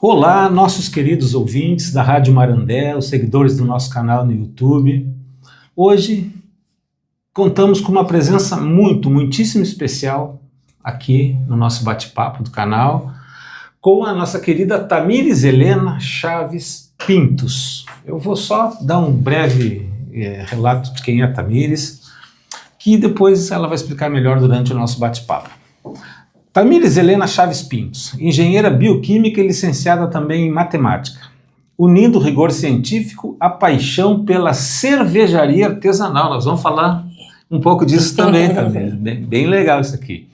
Olá, nossos queridos ouvintes da Rádio Marandé, os seguidores do nosso canal no YouTube. Hoje contamos com uma presença muitíssimo especial aqui no nosso bate-papo do canal, com a nossa querida Tamires Helena Chaves Pintos. Eu vou só dar um breve relato de quem é a Tamires, que depois ela vai explicar melhor durante o nosso bate-papo. Tamires Helena Chaves Pintos, engenheira bioquímica e licenciada também em matemática, unindo o rigor científico à paixão pela cervejaria artesanal. Nós vamos falar um pouco disso também, Tamires. Bem legal isso aqui.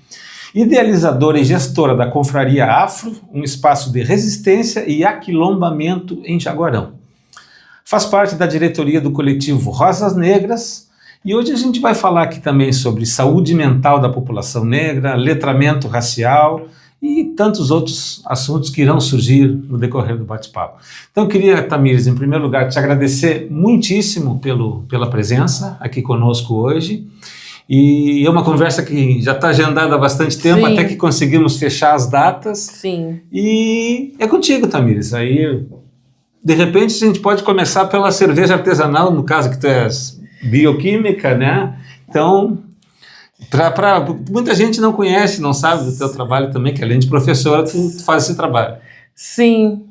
Idealizadora e gestora da Confraria Afro, um espaço de resistência e aquilombamento em Jaguarão. Faz parte da diretoria do coletivo Rosas Negras. E hoje a gente vai falar aqui também sobre saúde mental da população negra, letramento racial e tantos outros assuntos que irão surgir no decorrer do bate-papo. Então eu queria, Tamires, em primeiro lugar, te agradecer muitíssimo pela presença aqui conosco hoje. E é uma conversa que já está agendada há bastante tempo, Sim. Até que conseguimos fechar as datas. Sim. E é contigo, Tamires. Aí, de repente, a gente pode começar pela cerveja artesanal, no caso que tu és bioquímica, né? Então, muita gente não conhece, não sabe do teu trabalho também, que além de professora, tu faz esse trabalho. Sim.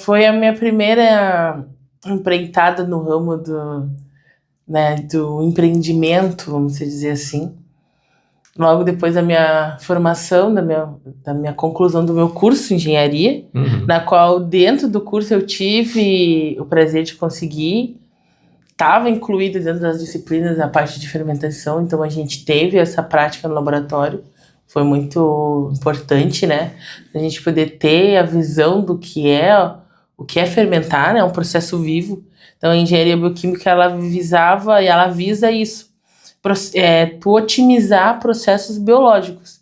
Foi a minha primeira empreitada no ramo do empreendimento, vamos dizer assim. Logo depois da minha formação, da minha conclusão do meu curso de engenharia, na qual dentro do curso eu tive o prazer de conseguir. Estava incluído dentro das disciplinas a parte de fermentação, então a gente teve essa prática no laboratório, foi muito importante, né? A gente poder ter a visão do que é fermentar, né? É um processo vivo. Então a engenharia bioquímica ela visava e ela visa isso, tu otimizar processos biológicos.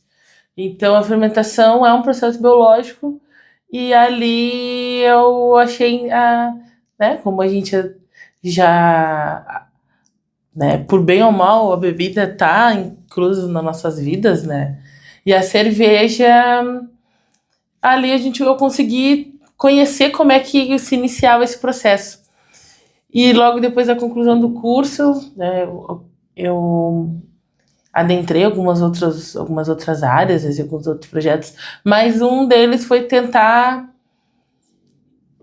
Então a fermentação é um processo biológico e ali eu achei, né? Como a gente já, né, por bem ou mal, a bebida está inclusa nas nossas vidas, né? E a cerveja, ali eu consegui conhecer como é que se iniciava esse processo. E logo depois da conclusão do curso, né, eu adentrei algumas outras áreas, alguns outros projetos, mas um deles foi tentar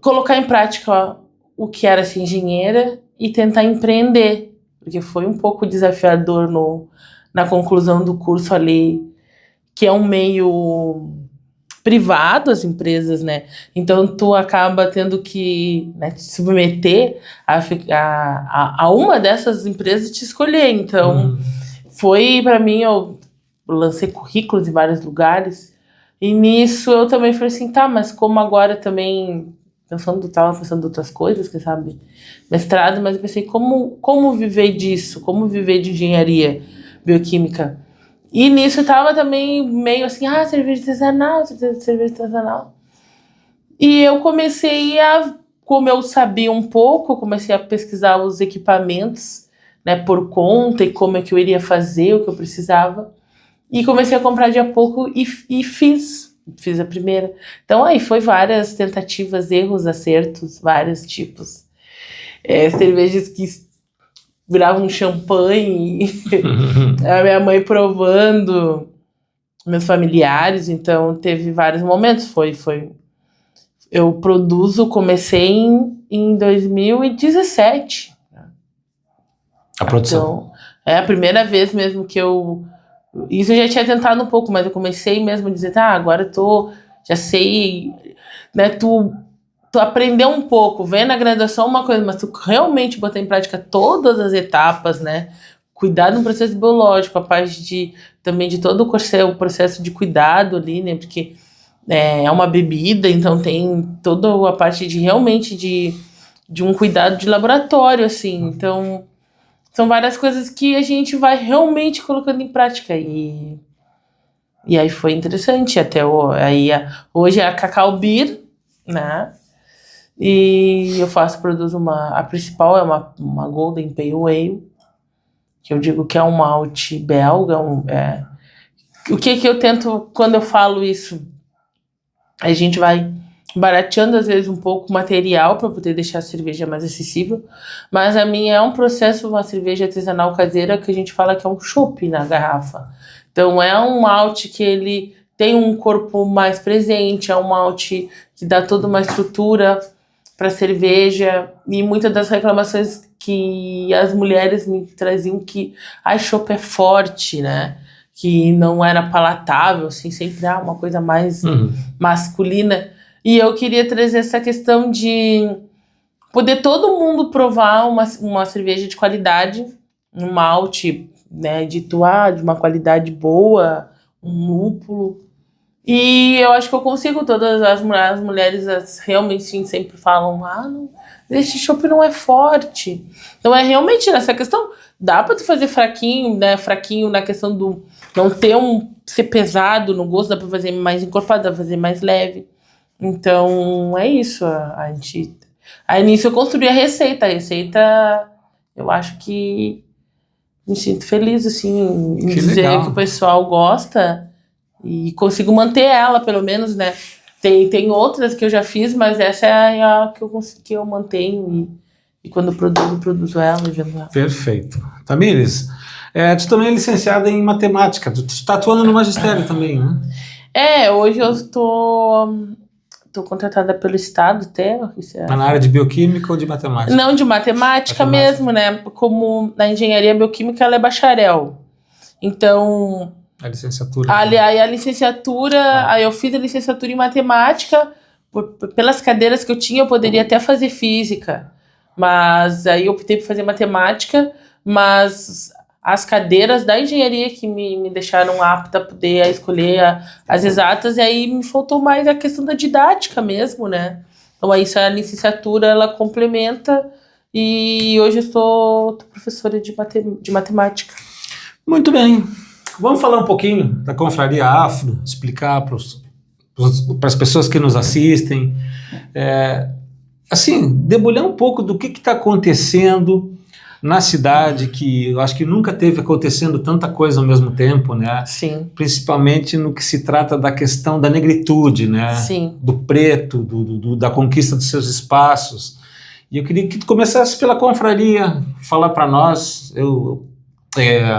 colocar em prática o que era ser engenheira e tentar empreender, porque foi um pouco desafiador na conclusão do curso ali, que é um meio privado, as empresas, né? Então tu acaba tendo que, né, te submeter a uma dessas empresas te escolher. Então foi para mim, eu lancei currículos em vários lugares e nisso eu também falei assim, tá, mas como agora também estava pensando em outras coisas, quem sabe, mestrado, mas eu pensei, como viver disso? Como viver de engenharia bioquímica? E nisso eu estava também meio assim, cerveja artesanal. E eu comecei como eu sabia um pouco, comecei a pesquisar os equipamentos, né, por conta e como é que eu iria fazer, o que eu precisava. E comecei a comprar de a pouco e fiz a primeira. Então aí foi várias tentativas, erros, acertos, vários tipos. Cervejas que viravam champanhe, a minha mãe provando, meus familiares, então teve vários momentos. Eu comecei em 2017. A produção. Então, a primeira vez mesmo que isso eu já tinha tentado um pouco, mas eu comecei mesmo a dizer, agora já sei, né, tu aprendeu um pouco, vendo na graduação uma coisa, mas tu realmente botar em prática todas as etapas, né, cuidar do processo biológico, a parte também de todo o processo de cuidado ali, né, porque é uma bebida, então tem toda a parte realmente de um cuidado de laboratório, assim, então são várias coisas que a gente vai realmente colocando em prática e aí foi interessante hoje é a Cacau Beer, né? E eu produzo a principal é uma Golden Pale Ale, que eu digo que é um malte belga. O que eu tento, quando eu falo isso, A gente vai barateando às vezes um pouco o material para poder deixar a cerveja mais acessível, mas a minha é um processo, uma cerveja artesanal caseira que a gente fala que é um chopp na garrafa. Então é um malte que ele tem um corpo mais presente, é um malte que dá toda uma estrutura para cerveja, e muitas das reclamações que as mulheres me traziam que a chopp é forte, né? Que não era palatável, assim, sempre uma coisa mais masculina. E eu queria trazer essa questão de poder todo mundo provar uma cerveja de qualidade, um malte, né, de uma qualidade boa, um lúpulo. E eu acho que eu consigo, todas as mulheres realmente sim, sempre falam, não, esse chopp não é forte. Então é realmente nessa questão, dá pra tu fazer fraquinho, né, fraquinho na questão do não ser pesado no gosto, dá pra fazer mais encorpado, dá pra fazer mais leve. Então é isso, aí nisso eu construí a receita, eu acho que me sinto feliz, assim, em dizer legal. que o pessoal gosta e consigo manter ela, pelo menos, né? Tem outras que eu já fiz, mas essa é a que eu mantenho e quando produzo ela e vendo ela. Perfeito. Tamires, tu também é licenciada em matemática, tu está atuando no magistério também, né? Hoje eu estou contratada pelo Estado até. Mas na área de bioquímica ou de matemática? Não, de matemática mesmo, né? Como na engenharia bioquímica ela é bacharel. Então... A licenciatura. Aí a licenciatura, aí eu fiz a licenciatura em matemática, pelas cadeiras que eu tinha, eu poderia até fazer física, mas aí eu optei por fazer matemática, mas as cadeiras da engenharia que me deixaram apta a poder escolher as exatas, e aí me faltou mais a questão da didática mesmo, né? Então aí a licenciatura, ela complementa, e hoje eu sou professora de matemática. Muito bem. Vamos falar um pouquinho da Confraria Afro, explicar para as pessoas que nos assistem, assim, debulhar um pouco do que está acontecendo na cidade, que eu acho que nunca teve acontecendo tanta coisa ao mesmo tempo, né? Sim. Principalmente no que se trata da questão da negritude, né? Sim. Do preto, da conquista dos seus espaços. E eu queria que tu começasse pela Confraria, falar para nós, o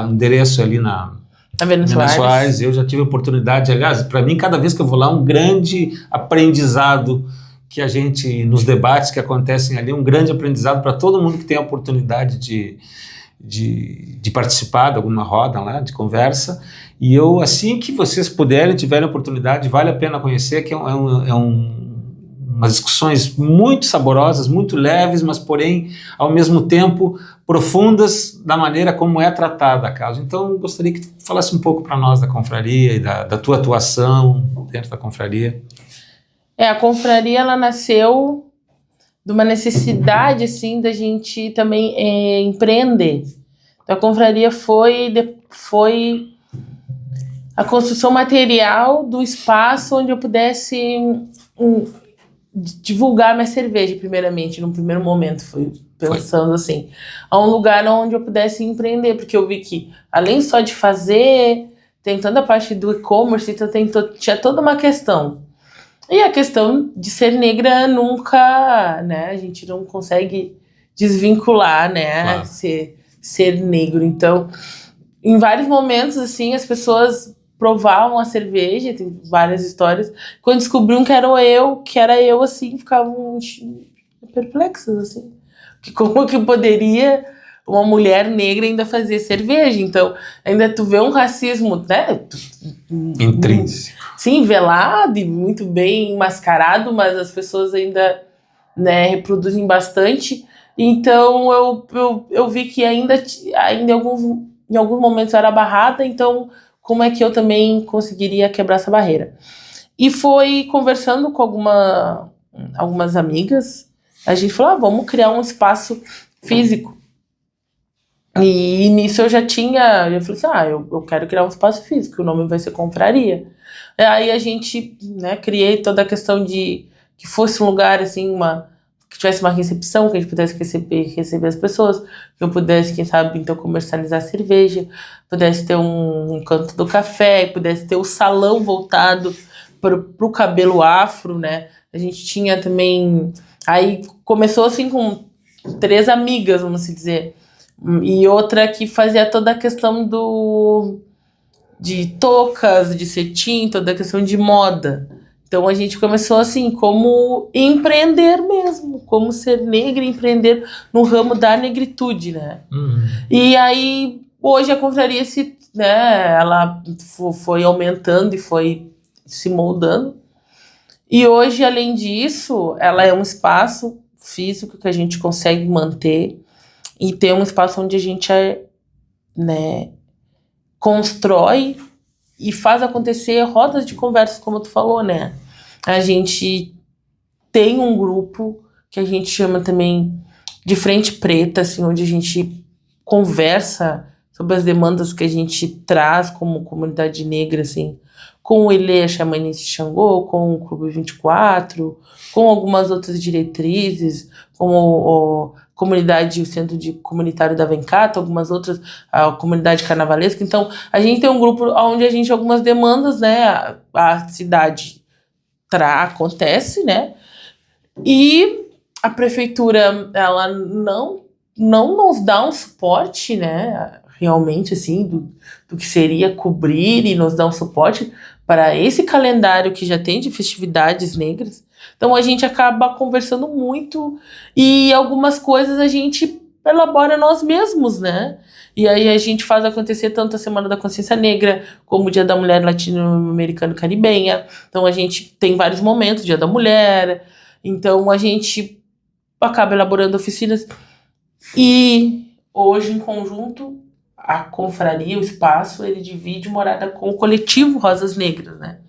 endereço ali na Avenida Soares. Eu já tive a oportunidade, aliás, para mim, cada vez que eu vou lá, um grande aprendizado que a gente, nos debates que acontecem ali, um grande aprendizado para todo mundo que tem a oportunidade de participar de alguma roda lá, de conversa. E eu, assim que vocês puderem, tiverem a oportunidade, vale a pena conhecer, que umas discussões muito saborosas, muito leves, mas porém, ao mesmo tempo, profundas da maneira como é tratada a causa. Então, gostaria que tu falasse um pouco para nós da Confraria e da tua atuação dentro da Confraria. A Confraria, ela nasceu de uma necessidade, assim, da gente também empreender. Então, a Confraria foi a construção material do espaço onde eu pudesse divulgar minha cerveja, primeiramente, num primeiro momento, fui pensando assim, a um lugar onde eu pudesse empreender, porque eu vi que, além só de fazer, tem toda a parte do e-commerce, então tinha toda uma questão. E a questão de ser negra nunca, né, a gente não consegue desvincular, né, Claro. ser negro. Então, em vários momentos, assim, as pessoas provavam a cerveja, tem várias histórias, quando descobriam que era eu, assim, ficavam perplexas, assim. Como que poderia uma mulher negra ainda fazer cerveja? Então, ainda tu vê um racismo, né? Intrínseco. Sim, velado e muito bem mascarado, mas as pessoas ainda, né, reproduzem bastante. Então, eu vi que ainda em alguns momentos era barrada, então como é que eu também conseguiria quebrar essa barreira? E foi conversando com algumas amigas, a gente falou, vamos criar um espaço físico. E nisso eu falei assim, eu quero criar um espaço físico, o nome vai ser Confraria. Aí a gente, né, criei toda a questão de que fosse um lugar, assim, que tivesse uma recepção, que a gente pudesse receber as pessoas, que eu pudesse, quem sabe, então, comercializar cerveja, pudesse ter um canto do café, pudesse ter o salão voltado pro cabelo afro, né? A gente tinha também... Aí começou assim com 3 amigas, vamos dizer. E outra que fazia toda a questão de toucas, de cetim, toda a questão de moda. Então a gente começou assim, como empreender mesmo, como ser negra e empreender no ramo da negritude, né? E aí, hoje a confraria ela foi aumentando e foi se moldando. E hoje, além disso, ela é um espaço físico que a gente consegue manter e ter um espaço onde a gente constrói e faz acontecer rodas de conversa, como tu falou, né? A gente tem um grupo que a gente chama também de Frente Preta, assim, onde a gente conversa sobre as demandas que a gente traz como comunidade negra, assim, com o Ilê Xamanice Xangô, com o Clube 24, com algumas outras diretrizes, como a comunidade, o Centro Comunitário da Vencato, algumas outras, a comunidade carnavalesca. Então, a gente tem um grupo onde a gente, algumas demandas, né, a cidade acontece, né, e a prefeitura, ela não nos dá um suporte, né, realmente, assim, do que seria cobrir e nos dar um suporte para esse calendário que já tem de festividades negras. Então a gente acaba conversando muito e algumas coisas a gente elabora nós mesmos, né? E aí a gente faz acontecer tanto a Semana da Consciência Negra como o Dia da Mulher Latino-Americana-Caribenha. Então a gente tem vários momentos, Dia da Mulher. Então a gente acaba elaborando oficinas e hoje em conjunto a confraria, o espaço, ele divide morada com o coletivo Rosas Negras, né?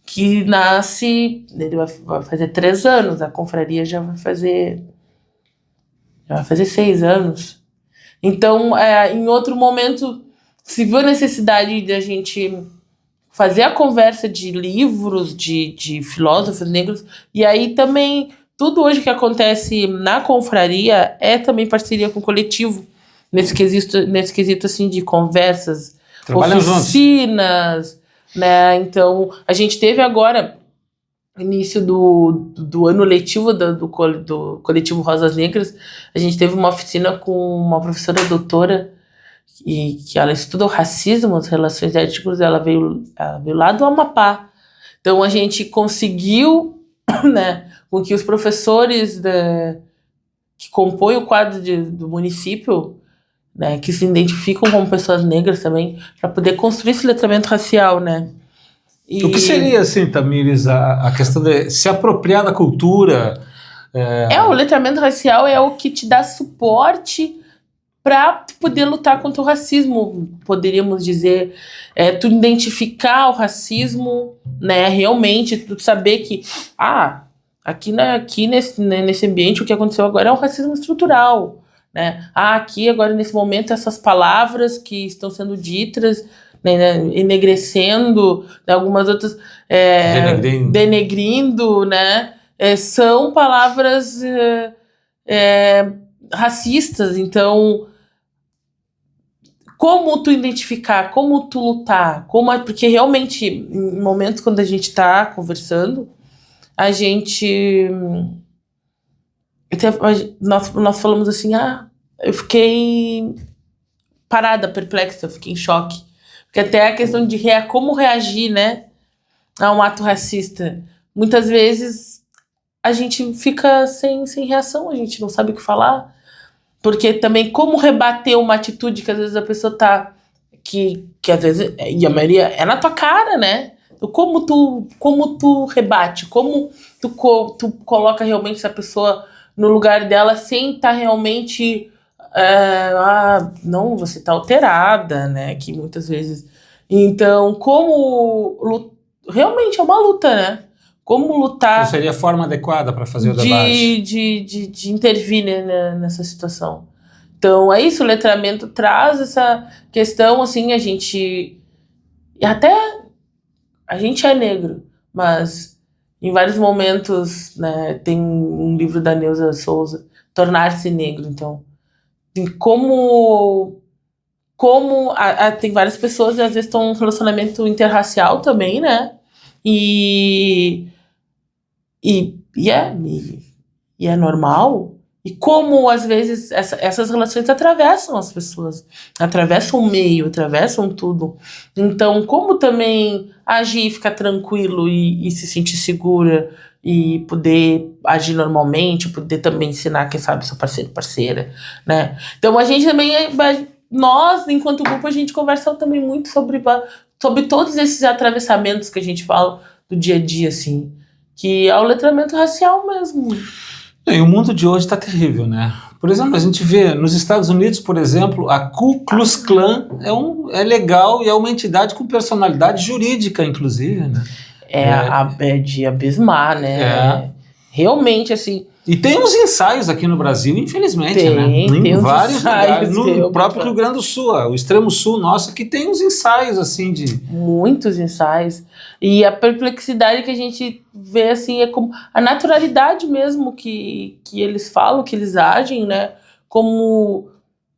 Que nasce, ele vai fazer 3 anos, a confraria já vai fazer 6 anos. Então, em outro momento, se viu a necessidade de a gente fazer a conversa de livros, de filósofos negros, e aí também, tudo hoje que acontece na confraria é também parceria com o coletivo, nesse quesito assim, de conversas, Trabalham oficinas, né? Então, a gente teve agora, início do ano letivo do coletivo Rosas Negras, a gente teve uma oficina com uma professora doutora e que ela estuda o racismo, as relações étnicas, ela veio lá do Amapá. Então, a gente conseguiu, né, com que os professores que compõem o quadro do município, né, que se identificam como pessoas negras também, para poder construir esse letramento racial, né? O que seria, assim, Tamires, a questão de se apropriar da cultura? O letramento racial é o que te dá suporte para poder lutar contra o racismo, poderíamos dizer. Tu identificar o racismo, né, realmente, tu saber que, aqui nesse ambiente o que aconteceu agora é um racismo estrutural, né? Aqui agora nesse momento essas palavras que estão sendo ditas, né, enegrecendo, né, algumas outras denegrindo, né, são palavras racistas. Então, como tu identificar, como tu lutar, porque realmente em momentos quando a gente está conversando, a gente nós falamos assim, eu fiquei parada, perplexa, eu fiquei em choque. Porque até a questão de como reagir, né, a um ato racista. Muitas vezes a gente fica sem reação, a gente não sabe o que falar. Porque também como rebater uma atitude que às vezes a pessoa tá... Que às vezes, e a maioria, é na tua cara, né? Como tu rebate, como tu coloca realmente essa pessoa no lugar dela sem estar realmente... não, você tá alterada, né? Que muitas vezes... Então, realmente é uma luta, né? Como lutar... Qual seria a forma adequada para fazer o debate? De intervir, né, nessa situação. Então, é isso, o letramento traz essa questão, assim, a gente é negro, mas em vários momentos, né, tem um livro da Neuza Souza, Tornar-se Negro. Então, tem tem várias pessoas, às vezes estão em um relacionamento interracial também, né? E é normal. E como, às vezes, essas relações atravessam as pessoas, atravessam o meio, atravessam tudo. Então, como também agir, ficar tranquilo e se sentir segura e poder agir normalmente, poder também ensinar, quem sabe, seu parceiro, parceira, né? Então, a gente também, nós, enquanto grupo, a gente conversa também muito sobre todos esses atravessamentos que a gente fala do dia a dia, assim, que é o letramento racial mesmo. E o mundo de hoje está terrível, né? Por exemplo, a gente vê nos Estados Unidos, por exemplo, a Ku Klux Klan é legal e é uma entidade com personalidade jurídica, inclusive, né? É de abismar, né? Realmente, assim... E tem uns ensaios aqui no Brasil, infelizmente, né? Em vários lugares, no próprio Rio Grande do Sul, o extremo sul nosso, que tem uns ensaios, assim, de... Muitos ensaios. E a perplexidade que a gente vê, assim, é como a naturalidade mesmo que eles falam, que eles agem, né? Como,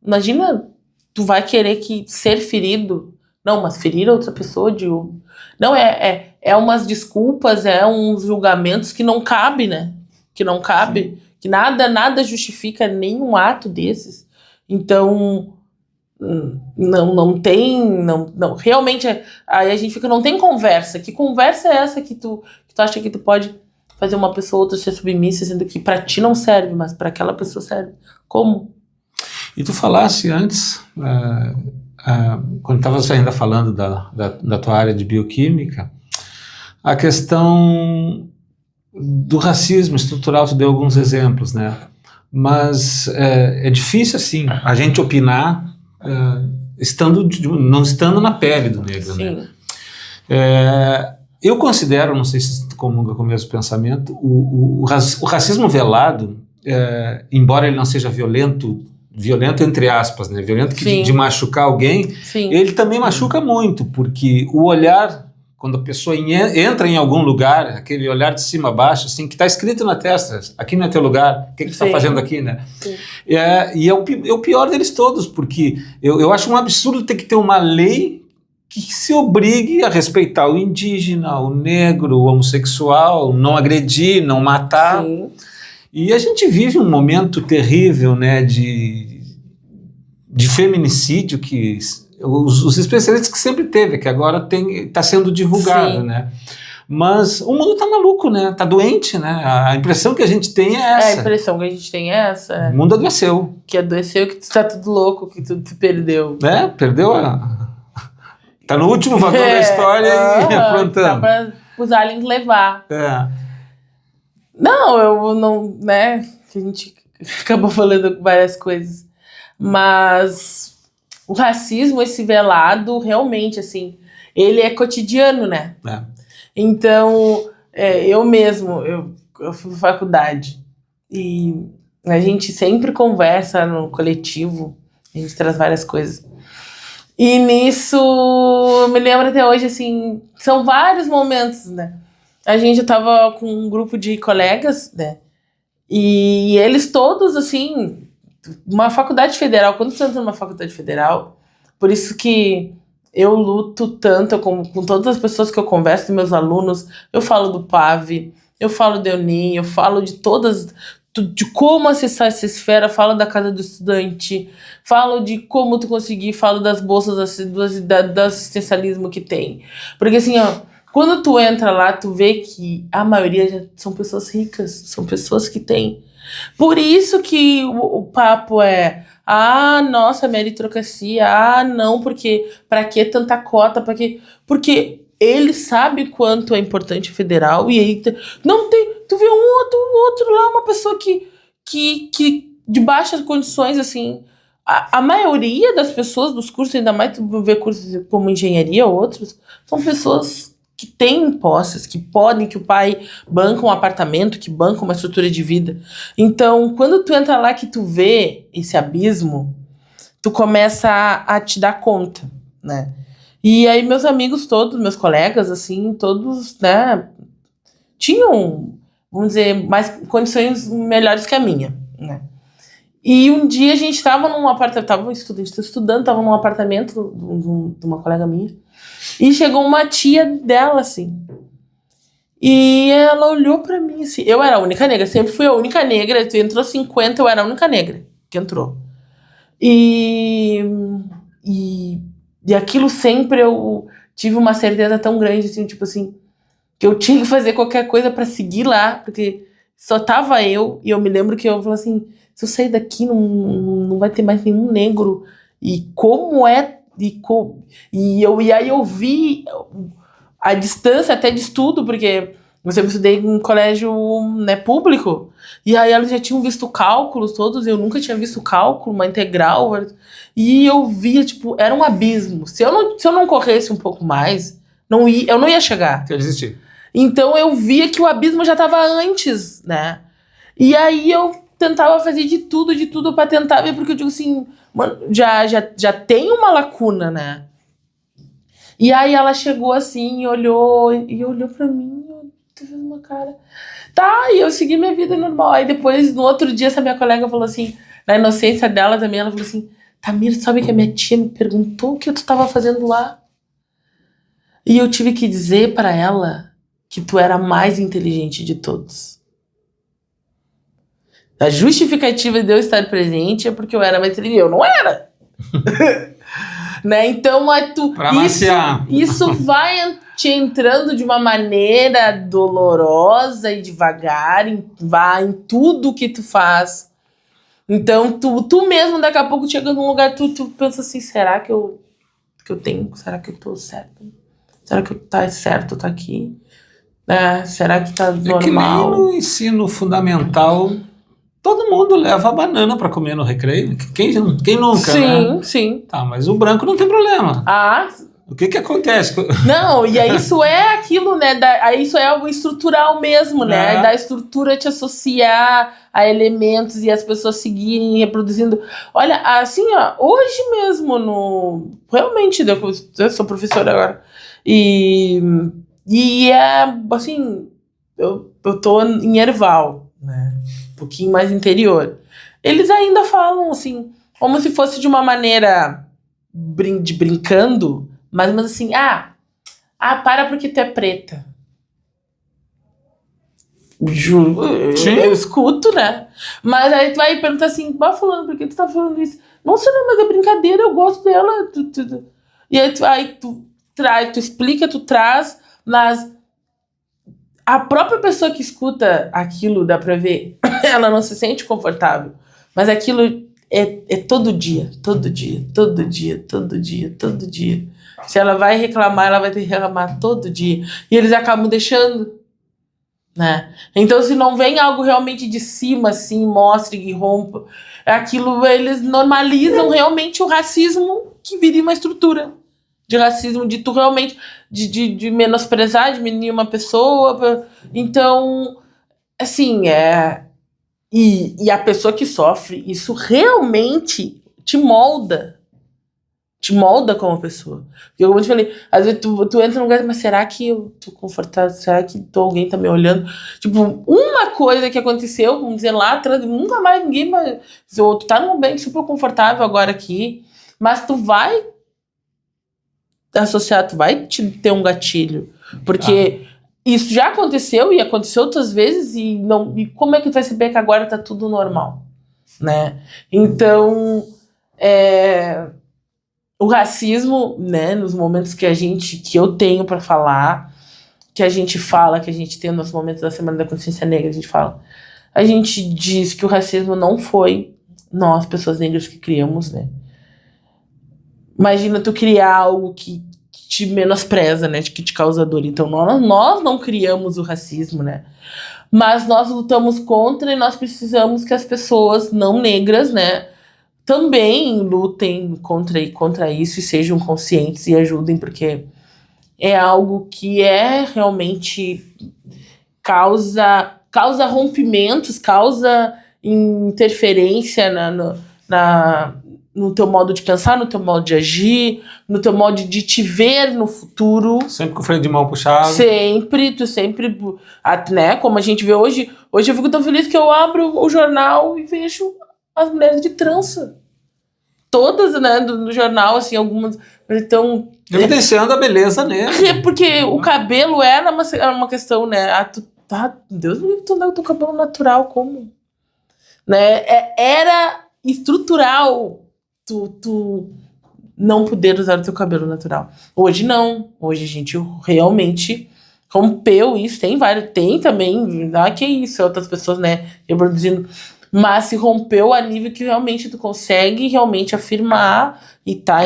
imagina, tu vai querer ser ferido. Não, mas ferir outra pessoa de... Não, é umas desculpas, uns julgamentos que não cabe, né? Que não cabe, que nada justifica nenhum ato desses. Então, não tem, realmente, aí a gente fica, não tem conversa. Que conversa é essa que tu acha que tu pode fazer uma pessoa ou outra ser submissa, sendo que pra ti não serve, mas pra aquela pessoa serve? Como? E tu falasse antes, quando estavas ainda falando da tua área de bioquímica, a questão do racismo estrutural, tu deu alguns exemplos, né? Mas é difícil, assim, a gente opinar não estando na pele do negro, Sim. né? Eu considero, não sei se tu comunga com o mesmo pensamento, o racismo velado, embora ele não seja violento entre aspas, né? Violento de machucar alguém, Sim. Ele também machuca muito, porque o olhar... Quando a pessoa entra em algum lugar, aquele olhar de cima a baixo, assim, que está escrito na testa, aqui não é teu lugar, o que você está fazendo aqui, né? E é o pior deles todos, porque eu acho um absurdo ter que ter uma lei que se obrigue a respeitar o indígena, o negro, o homossexual, não agredir, não matar. Sim. E a gente vive um momento terrível, né, de feminicídio que... Os especialistas que sempre teve, que agora está sendo divulgado, né? Mas o mundo está maluco, né? Está doente, né? A impressão que a gente tem é essa. A impressão que a gente tem é essa. O mundo adoeceu. Que adoeceu, que tu está tudo louco, que tu te perdeu. Perdeu Tá no último vagão da história e aprontando. Dá para os aliens levar. Não, eu não, né? Que a gente acabou falando várias coisas. Mas... o racismo, esse velado, realmente, assim, ele é cotidiano, né? Então, eu fui pra faculdade e a gente sempre conversa no coletivo, a gente traz várias coisas. E nisso, eu me lembro até hoje, assim, são vários momentos, né? A gente tava com um grupo de colegas, né? E eles todos, assim... Uma faculdade federal, quando você entra numa faculdade federal, por isso que eu luto tanto com todas as pessoas que eu converso, meus alunos, eu falo do PAV, eu falo do EUNIM, eu falo de de como acessar essa esfera, falo da casa do estudante, falo de como tu conseguir, falo das bolsas do assistencialismo que tem. Porque assim, quando tu entra lá, tu vê que a maioria já são pessoas ricas, são pessoas que têm. Por isso que o papo é nossa, meritocracia, não, porque pra que tanta cota, porque ele sabe quanto é importante o federal e aí não tem, tu vê um outro lá, uma pessoa que de baixas condições, assim, a maioria das pessoas dos cursos, ainda mais tu vê cursos como engenharia ou outros, são pessoas que têm posses, que o pai banca um apartamento, que banca uma estrutura de vida. Então, quando tu entra lá que tu vê esse abismo, tu começa a te dar conta, né? E aí meus amigos todos, meus colegas, assim, todos, né, tinham, vamos dizer, mais condições melhores que a minha, né? E um dia a gente estava num apartamento, estava num apartamento de uma colega minha, e chegou uma tia dela, assim, E ela olhou pra mim assim. Eu era a única negra, sempre fui a única negra. Tu entrou 50, eu era a única negra que entrou. E aquilo sempre eu tive uma certeza tão grande, assim, tipo assim, que eu tinha que fazer qualquer coisa pra seguir lá, porque só tava eu, e eu me lembro que eu falei assim, se eu sair daqui não vai ter mais nenhum negro, e como é, e aí eu vi a distância até de estudo, porque eu sempre estudei em colégio, né, público, e aí elas já tinham visto cálculos todos, eu nunca tinha visto cálculo, uma integral, e eu via, tipo, era um abismo. Se eu não corresse um pouco mais, eu não ia chegar. Quer desistir. Então eu via que o abismo já estava antes, né? E aí eu tentava fazer de tudo pra tentar ver, porque eu digo assim, mano, já tem uma lacuna, né? E aí ela chegou assim e olhou pra mim, fez uma cara. Tá, e eu segui minha vida normal. Aí depois, no outro dia, essa minha colega falou assim, na inocência dela também, ela falou assim, Tamir, sabe que a minha tia me perguntou o que tu tava fazendo lá? E eu tive que dizer pra ela que tu era a mais inteligente de todos. A justificativa de eu estar presente é porque eu era mais inteligente. Eu não era. Né? Então, isso vai te entrando de uma maneira dolorosa e devagar, vai em tudo que tu faz. Então, tu mesmo, daqui a pouco, chega num lugar, tu pensa assim, será que eu tenho? Será que eu tô certo? Será que tá certo, tá aqui? Será que tá normal? É que nem no ensino fundamental, todo mundo leva a banana para comer no recreio. Quem nunca, né? Sim, sim. Tá, mas o branco não tem problema. O que acontece? Não, e aí isso é aquilo, né? Aí isso é algo estrutural mesmo, né? Da estrutura te associar a elementos e as pessoas seguirem reproduzindo. Olha, assim, ó, hoje mesmo, realmente, eu sou professora agora. E é, assim, eu tô em Erval, né? Um pouquinho mais interior. Eles ainda falam, assim, como se fosse de uma maneira brincando, mas assim, para porque tu é preta. Juro, eu escuto, né? Mas aí tu vai perguntar assim, fulano, por que tu tá falando isso? Não sei, não, mas é brincadeira, eu gosto dela. E aí tu explica, tu traz, mas a própria pessoa que escuta aquilo, dá pra ver, ela não se sente confortável. Mas aquilo é todo dia. Se ela vai reclamar, ela vai ter que reclamar todo dia. E eles acabam deixando, né? Então, se não vem algo realmente de cima, assim, mostre e rompa, aquilo, eles normalizam realmente o racismo que vira uma estrutura de racismo, de tu realmente, de menosprezar, diminuir uma pessoa. Então, assim, E a pessoa que sofre, isso realmente te molda. Te molda como pessoa. Porque como eu te falei, às vezes tu entra num lugar, mas será que eu tô confortável? Será que alguém tá me olhando? Tipo, uma coisa que aconteceu, vamos dizer, lá atrás, nunca mais ninguém vai... Tu tá num ambiente super confortável agora aqui, mas tu vai associar, tu vai ter um gatilho. Porque isso já aconteceu e aconteceu outras vezes e como é que tu vai saber que agora tá tudo normal? Né? Então, o racismo, né, nos momentos que eu tenho para falar, que a gente fala, que a gente tem nos momentos da Semana da Consciência Negra, a gente diz que o racismo não foi nós, pessoas negras, que criamos, né? Imagina tu criar algo que te menospreza, né, que te causa dor. Então nós não criamos o racismo, né? Mas nós lutamos contra e nós precisamos que as pessoas não negras, né, também lutem contra isso e sejam conscientes e ajudem, porque é algo que realmente causa rompimentos, causa interferência no teu modo de pensar, no teu modo de agir, no teu modo de te ver no futuro. Sempre com o freio de mão puxado. Tu sempre, né, como a gente vê hoje eu fico tão feliz que eu abro o jornal e vejo as mulheres de trança. Todas, né, no jornal, assim, algumas estão Evidenciando a beleza nele. Porque o cabelo era uma questão, né? Deus me livre, tu andar com teu cabelo natural, como? Né? Era estrutural tu não poder usar o teu cabelo natural. Hoje não. Hoje a gente realmente rompeu isso. Tem também, que isso, outras pessoas, né, reproduzindo. Mas se rompeu a nível que realmente tu consegue realmente afirmar e tá,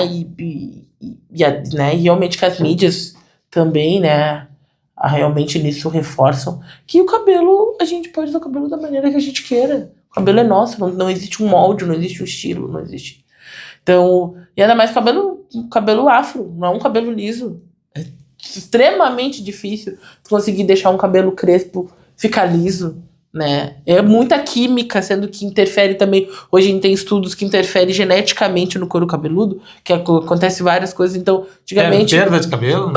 né, e realmente que as mídias também, né, realmente nisso reforçam que o cabelo, a gente pode usar o cabelo da maneira que a gente queira. O cabelo é nosso, não existe um molde, não existe um estilo, não existe. Então, e ainda mais cabelo afro, não é um cabelo liso. É extremamente difícil conseguir deixar um cabelo crespo ficar liso, né? É muita química, sendo que interfere também. Hoje a gente tem estudos que interferem geneticamente no couro cabeludo, que acontece várias coisas. Então, antigamente. Perda de cabelo?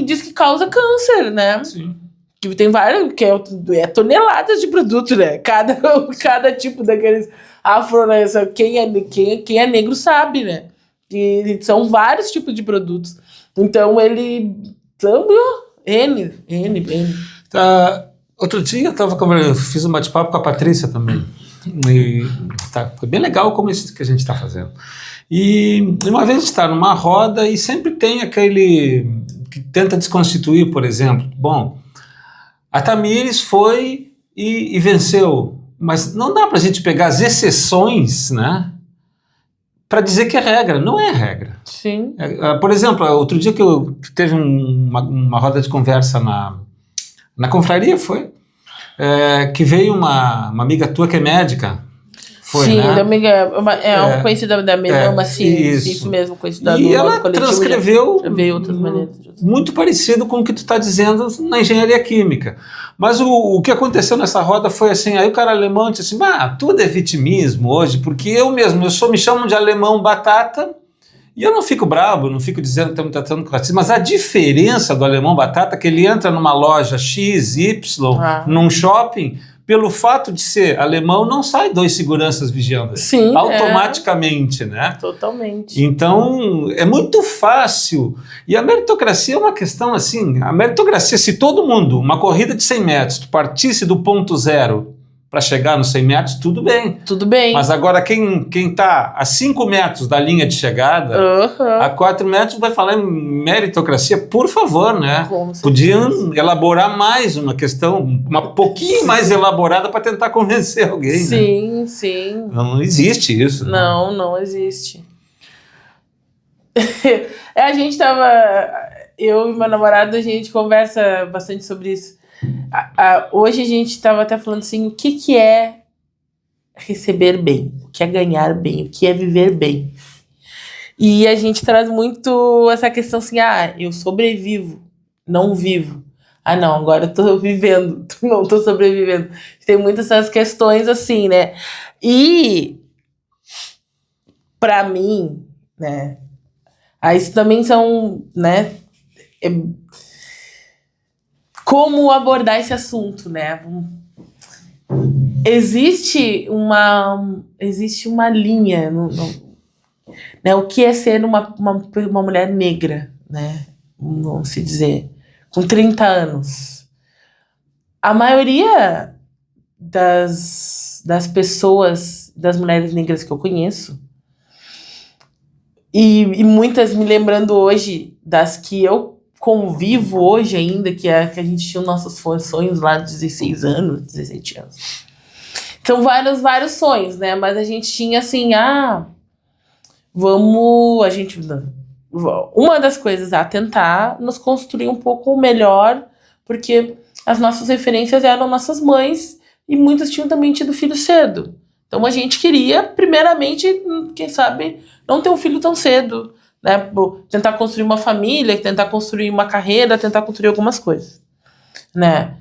Diz que causa câncer, né? Sim. Que tem vários, que é toneladas de produto, né? Cada tipo daqueles afro, né? Quem é negro sabe, né? E são vários tipos de produtos. Então ele. N. Outro dia eu fiz um bate-papo com a Patrícia também. E foi bem legal como isso que a gente está fazendo. E uma vez a gente está numa roda e sempre tem aquele que tenta desconstituir, por exemplo. Bom, a Tamires foi e venceu, mas não dá para a gente pegar as exceções, né, para dizer que é regra. Não é regra. Sim. Por exemplo, outro dia que teve uma roda de conversa na confraria, que veio uma amiga tua que é médica. Sim, né? da amiga, uma conhecida da minha irmã, sim, isso mesmo, conhecida. E ela transcreveu já veio outras maneiras. Muito parecido com o que tu está dizendo na engenharia química. Mas o que aconteceu nessa roda foi assim, aí o cara alemão disse assim, tudo é vitimismo hoje, porque me chamam de alemão batata, e eu não fico bravo, não fico dizendo que estamos tratando com racismo, mas a diferença do alemão batata é que ele entra numa loja X, Y, num shopping, pelo fato de ser alemão, não sai 2 seguranças vigiando. Sim, automaticamente, né? Totalmente. Então, é muito fácil. E a meritocracia é uma questão assim, a meritocracia, se todo mundo, uma corrida de 100 metros, tu partisse do ponto zero para chegar nos 100 metros, tudo bem. Tudo bem. Mas agora quem está a 5 metros da linha de chegada, a 4 metros vai falar em meritocracia, por favor, né? Podiam elaborar mais uma questão, uma pouquinho mais elaborada para tentar convencer alguém. Sim, né? Sim. Não existe isso. Não existe. A gente eu e meu namorado, a gente conversa bastante sobre isso. Hoje a gente estava até falando assim, o que é receber bem, o que é ganhar bem, o que é viver bem. E a gente traz muito essa questão assim, eu sobrevivo, não vivo. Não, agora eu tô vivendo, não tô sobrevivendo. Tem muitas essas questões assim, né? E pra mim, né, isso também são, né, como abordar esse assunto, né? Existe uma linha, né? O que é ser uma mulher negra, né? Vamos se dizer, com 30 anos. A maioria das pessoas, das mulheres negras que eu conheço, e muitas me lembrando hoje das que eu convivo hoje ainda, que a gente tinha os nossos sonhos lá de 16 anos, 17 anos. Então, vários sonhos, né? Mas a gente tinha assim, uma das coisas tentar nos construir um pouco melhor, porque as nossas referências eram nossas mães, e muitas tinham também tido filho cedo. Então, a gente queria, primeiramente, quem sabe, não ter um filho tão cedo, né? Tentar construir uma família, tentar construir uma carreira, tentar construir algumas coisas, né?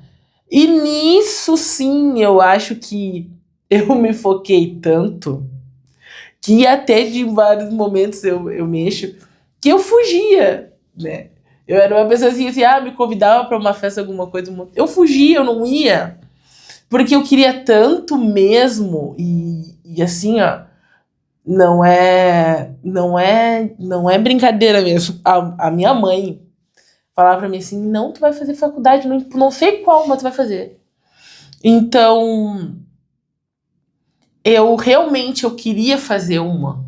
E nisso, sim, eu acho que eu me foquei tanto que até de vários momentos eu mexo, que eu fugia, né? Eu era uma pessoa assim, me convidava para uma festa, alguma coisa, eu fugia, eu não ia, porque eu queria tanto mesmo, e assim, não é brincadeira mesmo. A minha mãe falava pra mim assim, não, tu vai fazer faculdade, não sei qual, mas tu vai fazer. Então, eu queria fazer uma,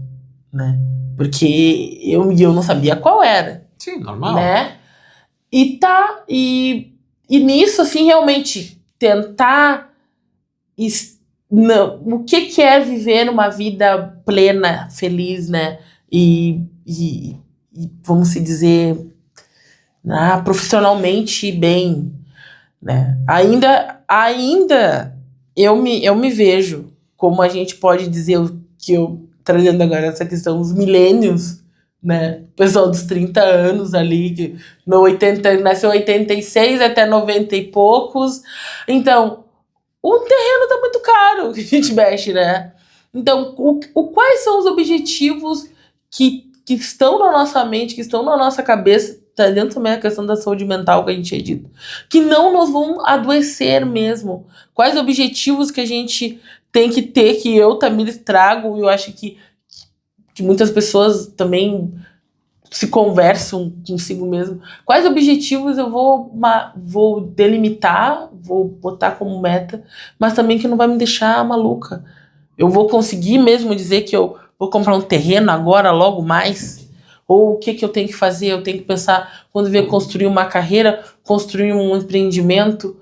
né? Porque eu não sabia qual era. Sim, normal. Né? E nisso, assim, realmente tentar o que é viver uma vida plena, feliz, né? E vamos se dizer, profissionalmente bem, né? Ainda eu me vejo, como a gente pode dizer que trazendo agora essa questão, os millennials, né? O pessoal dos 30 anos ali, que nasceu em 86 até 90 e poucos. Então, o terreno tá muito caro que a gente mexe, né? Então, quais são os objetivos que estão na nossa mente, que estão na nossa cabeça, tá dentro também a questão da saúde mental que a gente é dito, que não nos vão adoecer mesmo? Quais objetivos que a gente tem que ter, que eu também trago, e eu acho que muitas pessoas também se conversam consigo mesmo. Quais objetivos eu vou delimitar, vou botar como meta, mas também que não vai me deixar maluca. Eu vou conseguir mesmo dizer que eu vou comprar um terreno agora, logo mais? Ou o que eu tenho que fazer? Eu tenho que pensar, quando vier construir uma carreira, construir um empreendimento,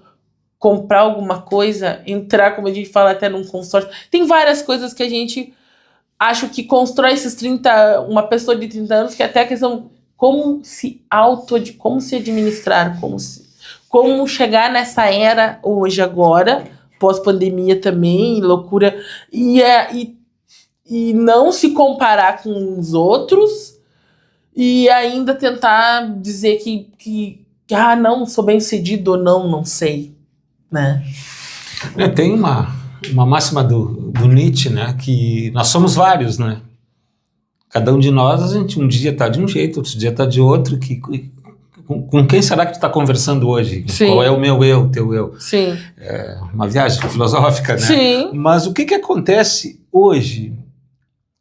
comprar alguma coisa, entrar, como a gente fala, até num consórcio. Tem várias coisas que a gente acho que constrói uma pessoa de 30 anos, que é até a questão como se administrar, como chegar nessa era hoje, agora, pós-pandemia também, loucura, e não se comparar com os outros, e ainda tentar dizer que não, sou bem-sucedido ou não sei, né? Tem uma máxima do Nietzsche, né, que nós somos vários, né? Cada um de nós, a gente um dia está de um jeito, outro dia está de outro. Com quem será que tu está conversando hoje? Sim. Qual é o meu eu, o teu eu? Sim. É uma viagem filosófica, né? Sim. Mas o que acontece hoje,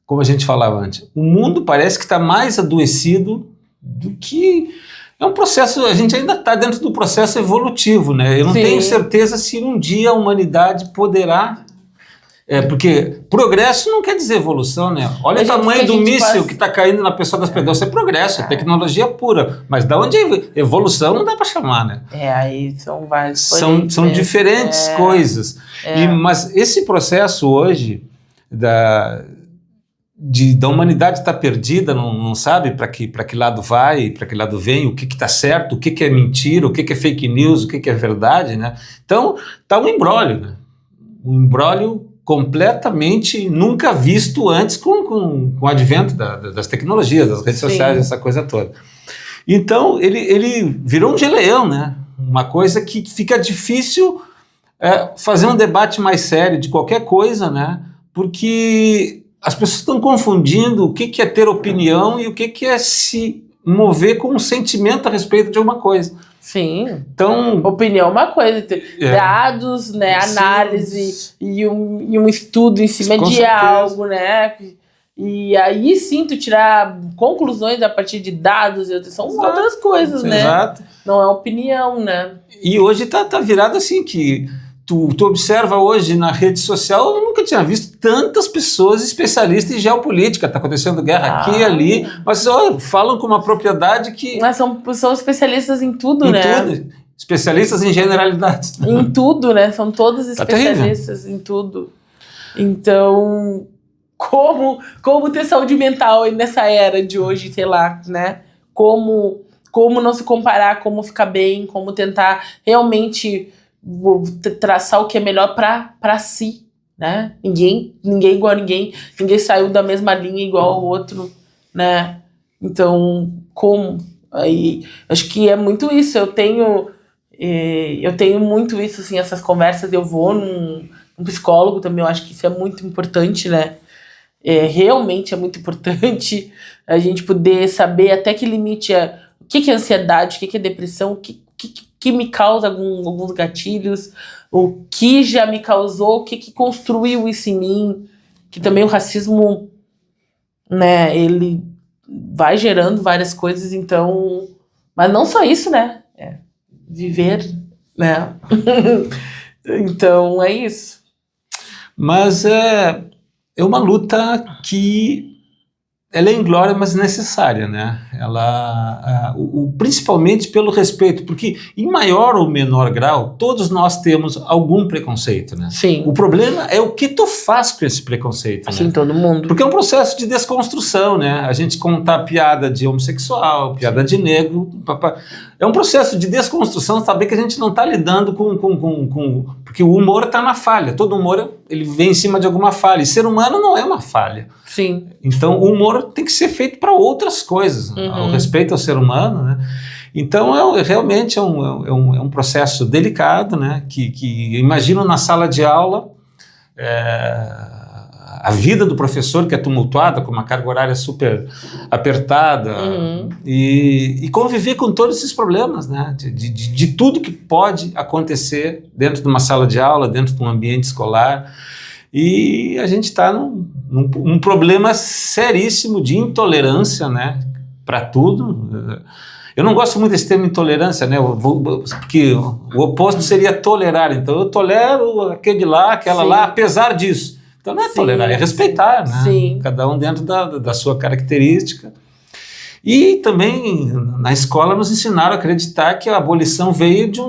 como a gente falava antes? O mundo parece que está mais adoecido do que... É um processo, a gente ainda está dentro do processo evolutivo, né? Eu não tenho certeza se um dia a humanidade poderá... porque progresso não quer dizer evolução, né? Olha o tamanho do míssil que está caindo na pessoa das pessoas. Isso é progresso, é tecnologia pura. Mas da onde é evolução não dá para chamar, né? Aí são vários. São diferentes coisas. Mas esse processo hoje da humanidade estar perdida, não sabe para que lado vai, para que lado vem, o que está certo, o que é mentira, o que é fake news, o que é verdade, né? Então, está um imbróglio, né? Um imbróglio completamente nunca visto antes com o advento das tecnologias, das redes sociais, essa coisa toda. Então, ele virou um geleão, né? Uma coisa que fica difícil fazer um debate mais sério de qualquer coisa, né? Porque as pessoas estão confundindo o que é ter opinião e o que é se mover com um sentimento a respeito de uma coisa. Sim. Então, opinião é uma coisa, dados, né, análise e um estudo em cima de algo, né? E aí sim tu tirar conclusões a partir de dados, são outras coisas, né? Exato. Não é opinião, né? E hoje tá virado assim que tu observa hoje na rede social, eu nunca tinha visto tantas pessoas especialistas em geopolítica. Está acontecendo guerra aqui e ali, mas falam com uma propriedade que... Mas são especialistas em tudo, né? Tudo. Especialistas em generalidades. Em tudo, né? São todos especialistas em tudo. Então, como ter saúde mental nessa era de hoje, sei lá, né? Como não se comparar, como ficar bem, como tentar realmente... traçar o que é melhor para si, né? Ninguém igual a ninguém saiu da mesma linha igual ao outro, né? Então, como? Aí, acho que é muito isso. Eu tenho muito isso, assim, essas conversas. Eu vou num psicólogo também, eu acho que isso é muito importante, né? Realmente é muito importante a gente poder saber até que limite o que é ansiedade, o que é depressão, o que me causa alguns gatilhos, o que já me causou, o que construiu isso em mim, que também o racismo né, ele vai gerando várias coisas, então... Mas não só isso, né? Viver, né? Então, é isso. Mas é uma luta que ela é inglória, mas necessária, né? Principalmente pelo respeito, porque em maior ou menor grau, todos nós temos algum preconceito, né? Sim. O problema é o que tu faz com esse preconceito, Assim, né? todo mundo. Porque é um processo de desconstrução, né? A gente contar piada de homossexual, piada de negro, é um processo de desconstrução, saber que a gente não está lidando com... Porque o humor está na falha, todo humor ele vem em cima de alguma falha, e ser humano não é uma falha. Sim. Então o humor tem que ser feito para outras coisas, o respeito ao ser humano, né? Então realmente é um processo delicado, né? Que imagino na sala de aula a vida do professor que é tumultuada, com uma carga horária super apertada, e conviver com todos esses problemas, né? De tudo que pode acontecer dentro de uma sala de aula, dentro de um ambiente escolar. E a gente está num problema seríssimo de intolerância, né, para tudo. Eu não gosto muito desse termo intolerância, né, porque o oposto seria tolerar. Então eu tolero aquele lá, aquela Sim. lá, apesar disso. Então não é tolerar, é respeitar, né? Sim. Cada um dentro da sua característica. E também na escola nos ensinaram a acreditar que a abolição veio de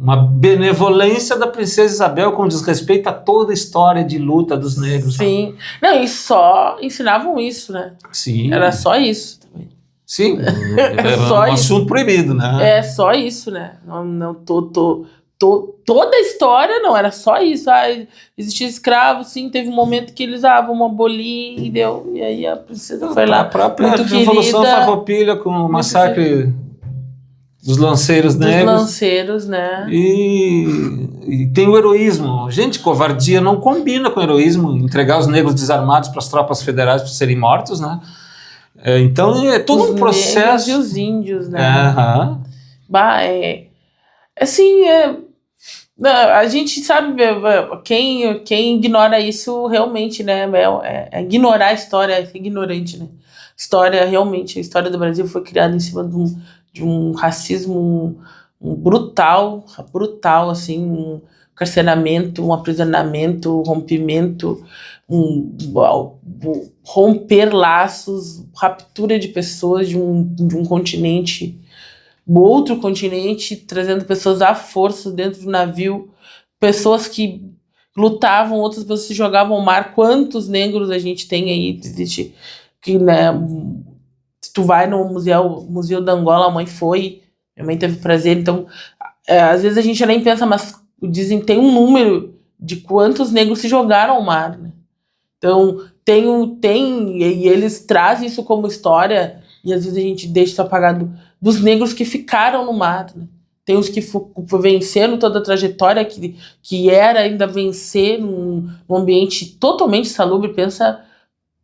uma benevolência da princesa Isabel com desrespeito a toda a história de luta dos negros. Sim. Não, e só ensinavam isso, né? Sim. Era só isso também. Sim, só um isso. assunto proibido, né? É só isso, né? Não, toda a história não, era só isso. Existia escravo, sim, teve um momento que eles vamos abolir e deu. E aí a princesa foi lá. A própria muito Revolução querida, Farroupilha com o massacre dos lanceiros negros. Dos lanceiros, né? E tem o heroísmo. Gente, covardia não combina com heroísmo. Entregar os negros desarmados para as tropas federais para serem mortos, né? Então é todo um processo. E os índios, né? Assim, a gente sabe, quem ignora isso realmente, né? É ignorar a história, é ser ignorante, né? A história do Brasil foi criada em cima de um racismo brutal, assim, um carceramento, um aprisionamento, um rompimento, romper laços, raptura de pessoas de um continente, outro continente, trazendo pessoas à força dentro do navio, pessoas que lutavam, outras pessoas se jogavam ao mar. Quantos negros a gente tem aí? Existe que, né? Se tu vai no Museu da Angola, a mãe foi, minha mãe teve prazer, então às vezes a gente nem pensa, mas dizem tem um número de quantos negros se jogaram ao mar, né? Então e eles trazem isso como história, e às vezes a gente deixa isso apagado, dos negros que ficaram no mar, né? Tem os que venceram toda a trajetória que era ainda vencer num ambiente totalmente insalubre. Pensa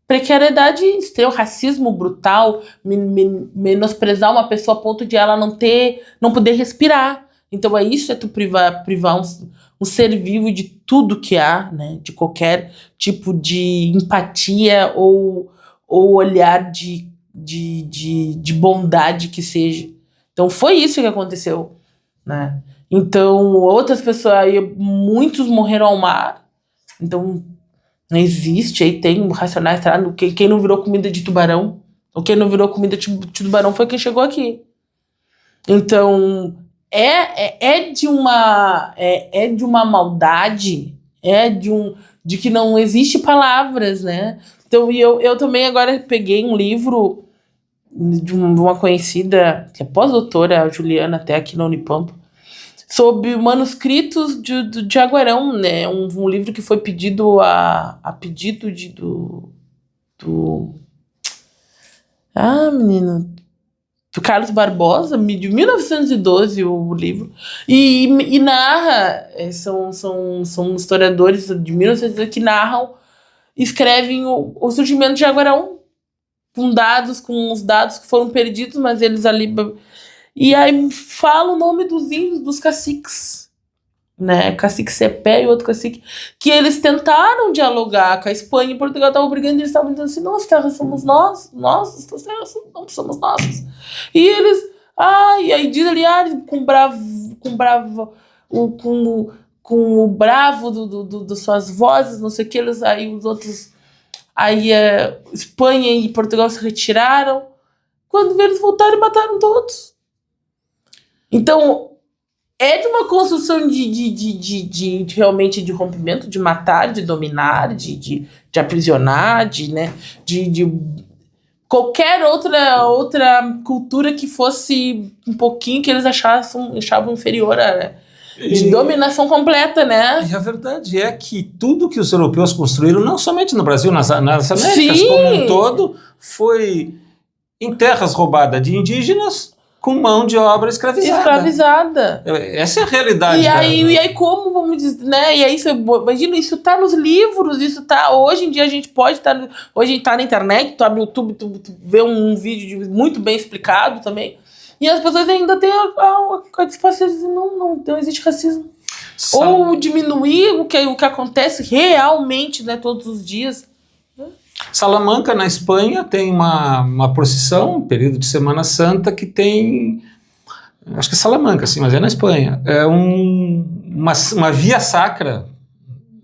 precariedade extrema, racismo brutal, menosprezar uma pessoa a ponto de ela não poder respirar. Então isso tu privar um ser vivo de tudo que há, né? De qualquer tipo de empatia ou olhar de bondade que seja. Então foi isso que aconteceu, né? Então outras pessoas, muitos morreram ao mar. Então não existe, aí tem Racionais, quem não virou comida de tubarão, ou quem não virou comida de tubarão foi quem chegou aqui. Então é de uma maldade, de que não existe palavras, né? Então eu também agora peguei um livro de uma conhecida, que é pós-doutora, a Juliana, até aqui na Unipampa, sobre manuscritos de Jaguarão, né? Um livro que foi pedido a pedido do Carlos Barbosa, de 1912, o livro, e narra, são historiadores de 1912 que narram, escrevem o surgimento de Jaguarão, com os dados que foram perdidos, mas eles ali... E aí fala o nome dos índios, dos caciques. né, cacique Cepé e outro cacique, que eles tentaram dialogar com a Espanha e Portugal estavam brigando, e eles estavam dizendo assim, nossas terras somos nossas terras não somos nossas. E eles, e aí diz ali, com o bravo das suas vozes, não sei o que, eles, aí os outros, aí Espanha e Portugal se retiraram, quando eles voltaram e mataram todos. Então, é de uma construção de realmente de rompimento, de matar, de dominar, de aprisionar, de qualquer outra cultura que fosse um pouquinho que eles achavam inferior de dominação completa, né? E a verdade é que tudo que os europeus construíram, não somente no Brasil, nas Américas Sim. como um todo, foi em terras roubadas de indígenas, com mão de obra escravizada. Essa é a realidade. E aí como, vamos dizer, né? E aí, imagina, isso tá nos livros, isso tá... Hoje em dia a gente pode estar... hoje tá na internet, tu abre o YouTube, tu vê um vídeo muito bem explicado também. E as pessoas ainda têm a disfarce de não existe racismo. Ou diminuir o que acontece realmente, né, todos os dias. Salamanca, na Espanha, tem uma procissão, um período de Semana Santa, que tem, acho que é Salamanca, sim, mas é na Espanha, é uma via sacra,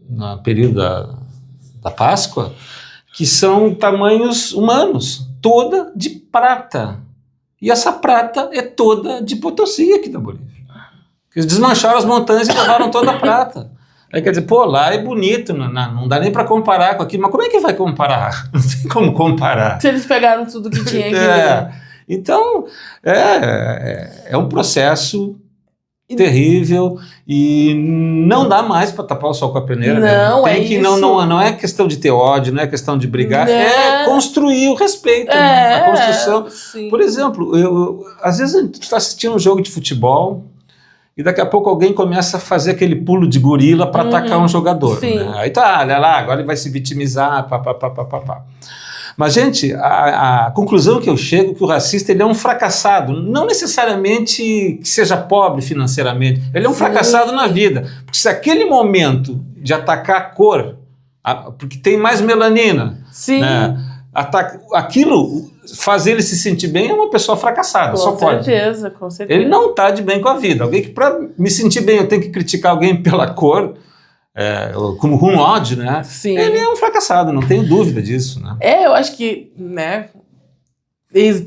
no período da Páscoa, que são tamanhos humanos, toda de prata. E essa prata é toda de Potosí, aqui da Bolívia. Eles desmancharam as montanhas e levaram toda a prata. Aí quer dizer, lá é bonito, não dá nem para comparar com aqui, mas como é que vai comparar? Não tem como comparar. Se eles pegaram tudo que tinha aqui. Então, é um processo terrível e não dá mais para tapar o sol com a peneira. Não, né? Não é questão de ter ódio, não é questão de brigar, é construir o respeito, a construção. Sim. Por exemplo, às vezes a gente está assistindo um jogo de futebol, e daqui a pouco alguém começa a fazer aquele pulo de gorila para atacar um jogador. Né? Aí olha lá, agora ele vai se vitimizar, pá. Mas, gente, a conclusão que eu chego é que o racista ele é um fracassado, não necessariamente que seja pobre financeiramente, ele é um fracassado na vida. Porque se aquele momento de atacar a cor, porque tem mais melanina, né? Aquilo faz ele se sentir bem é uma pessoa fracassada, só pode. Com certeza. Ele não está de bem com a vida. Alguém que, para me sentir bem, eu tenho que criticar alguém pela cor, como um ódio, né? Sim. Ele é um fracassado, não tenho dúvida disso, né? Eu acho que, né,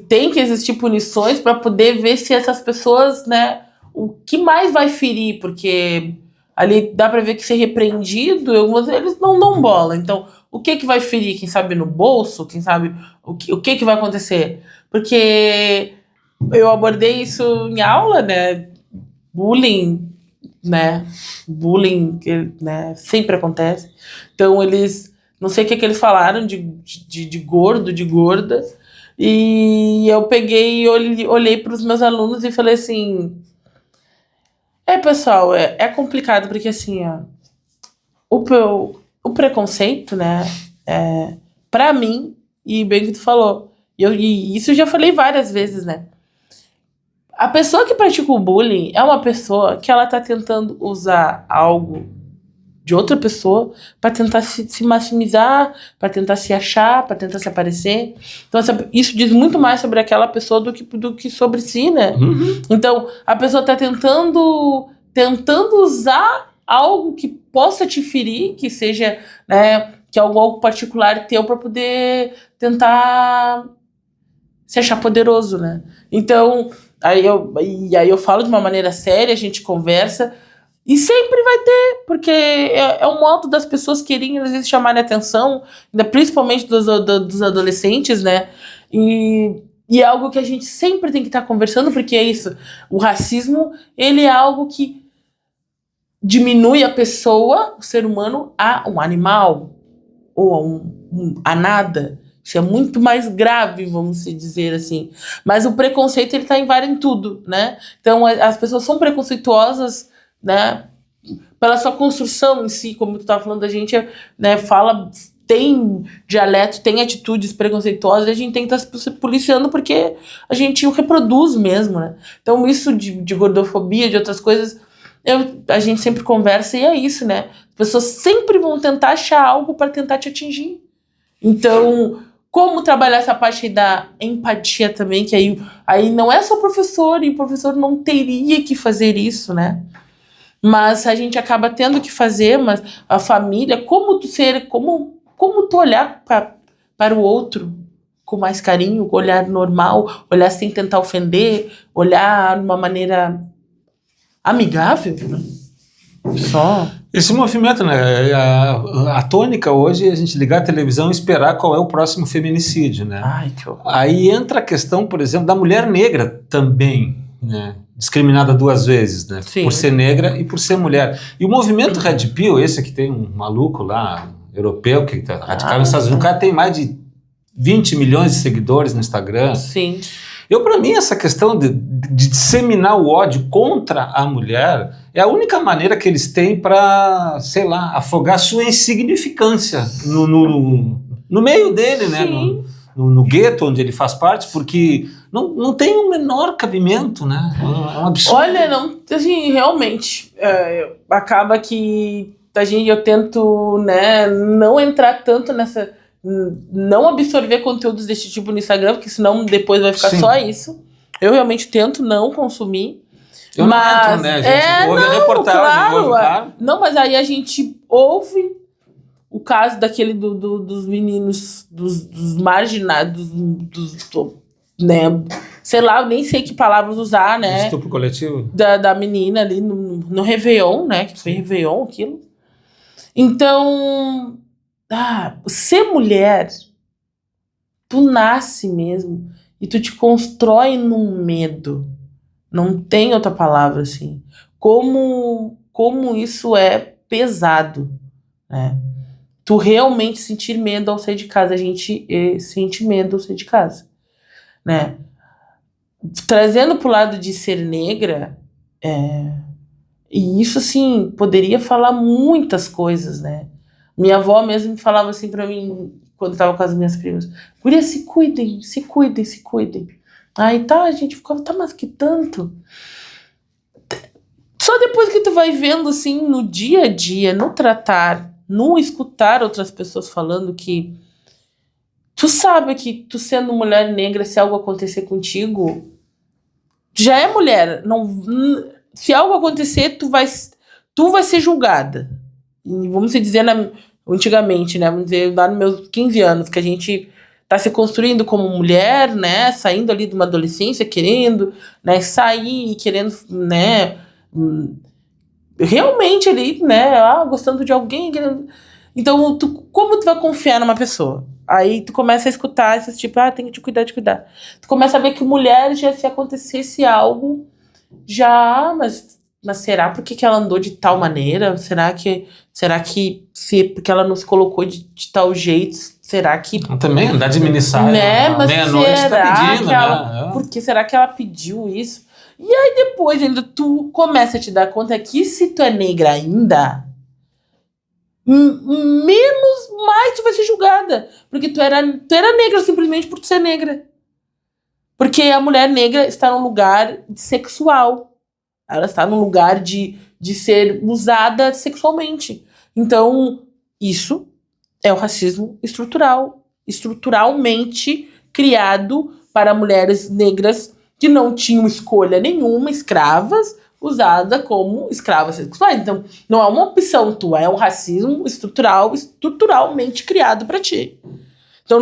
tem que existir punições para poder ver se essas pessoas, né, o que mais vai ferir, porque ali dá para ver que ser repreendido, algumas vezes não dão bola. Então, o que vai ferir? Quem sabe no bolso? Quem sabe o que vai acontecer? Porque eu abordei isso em aula, né? Bullying, né? Bullying, né? Sempre acontece. Então, não sei o que eles falaram de gordo, de gorda. E eu peguei e olhei para os meus alunos e falei assim... pessoal, é complicado, porque assim, o preconceito, né, pra mim, e bem que tu falou, e isso eu já falei várias vezes, né, a pessoa que pratica o bullying é uma pessoa que ela tá tentando usar algo de outra pessoa para tentar se maximizar, para tentar se achar, para tentar se aparecer. Então isso diz muito mais sobre aquela pessoa do que sobre si, né? Uhum. Então a pessoa tá tentando usar algo que possa te ferir, que seja, né, que é algo particular teu, para poder tentar se achar poderoso, né? Então aí eu falo de uma maneira séria, a gente conversa. E sempre vai ter, porque é um modo das pessoas querem, às vezes, chamarem atenção, principalmente dos adolescentes, né? E é algo que a gente sempre tem que estar conversando, porque é isso. O racismo, ele é algo que diminui a pessoa, o ser humano, a um animal, ou a nada. Isso é muito mais grave, vamos dizer assim. Mas o preconceito, ele está em tudo, né? Então, as pessoas são preconceituosas, né, pela sua construção em si, como tu estava falando, a gente, né, tem dialeto, tem atitudes preconceituosas, a gente tem que estar se policiando porque a gente o reproduz mesmo, né? Então isso de gordofobia, de outras coisas, a gente sempre conversa e é isso, né? As pessoas sempre vão tentar achar algo para tentar te atingir. Então, como trabalhar essa parte da empatia também, que aí não é só o professor, e o professor não teria que fazer isso, né? Mas a gente acaba tendo que fazer, mas a família, como tu olhar para o outro com mais carinho, olhar normal, olhar sem tentar ofender, olhar de uma maneira amigável, né? Só. Esse movimento, né? A tônica hoje é a gente ligar a televisão e esperar qual é o próximo feminicídio, né? Ai, que horror. Aí entra a questão, por exemplo, da mulher negra também, né? Discriminada 2 vezes, né? Sim. Por ser negra e por ser mulher. E o movimento Red Pill, esse que tem um maluco lá, europeu, que está radicado nos Estados Unidos, o cara tem mais de 20 milhões de seguidores no Instagram. Sim. Para mim, essa questão de disseminar o ódio contra a mulher é a única maneira que eles têm para, sei lá, afogar sua insignificância no meio dele, né? No gueto onde ele faz parte, porque não tem o menor cabimento, né? É um absurdo. Olha, não, assim, realmente, acaba que eu tento, né, não entrar tanto nessa, não absorver conteúdos desse tipo no Instagram, porque senão depois vai ficar só isso. Eu realmente tento não consumir. Eu não entro, né? A gente ouve a reportagem, claro. Não, mas aí a gente ouve o caso daquele dos meninos, dos marginados, né? Sei lá, eu nem sei que palavras usar, né? Estupro coletivo? Da menina ali no Réveillon, né? Que foi Réveillon aquilo. Então, ser mulher, tu nasce mesmo e tu te constrói num medo. Não tem outra palavra, assim. Como isso é pesado, né? Tu realmente sentir medo ao sair de casa. A gente sente medo ao sair de casa, né? Trazendo pro lado de ser negra, e isso, assim, poderia falar muitas coisas, né? Minha avó mesmo falava assim pra mim, quando eu tava com as minhas primas: guria, se cuidem, se cuidem, se cuidem. Aí a gente ficava, mas que tanto? Só depois que tu vai vendo, assim, no dia a dia, no tratar, no escutar outras pessoas falando, que tu sabe que tu sendo mulher negra, se algo acontecer contigo, já é mulher. Se algo acontecer, tu vai ser julgada. E vamos dizer, antigamente, né? Vamos dizer, lá nos meus 15 anos, que a gente tá se construindo como mulher, né? Saindo ali de uma adolescência, querendo, né, sair, querendo, né, realmente ali, né, gostando de alguém, querendo. Então, como tu vai confiar numa pessoa? Aí tu começa a escutar esses tipo, tem que te cuidar, te cuidar. Tu começa a ver que mulher, já se acontecesse algo, mas será porque ela andou de tal maneira? Será que porque ela não se colocou de tal jeito? Será que... Também andar de minissaia, né? Mas meia-noite tá pedindo, né? Por que será que ela pediu isso? E aí depois ainda tu começa a te dar conta que se tu é negra ainda, mais tu vai ser julgada. Porque tu era negra simplesmente por tu ser negra. Porque a mulher negra está num lugar sexual. Ela está num lugar de ser usada sexualmente. Então, isso é o racismo estrutural. Estruturalmente criado para mulheres negras que não tinham escolha nenhuma, escravas, usada como escravas sexuais. Então, não é uma opção tua, é um racismo estruturalmente criado para ti. Então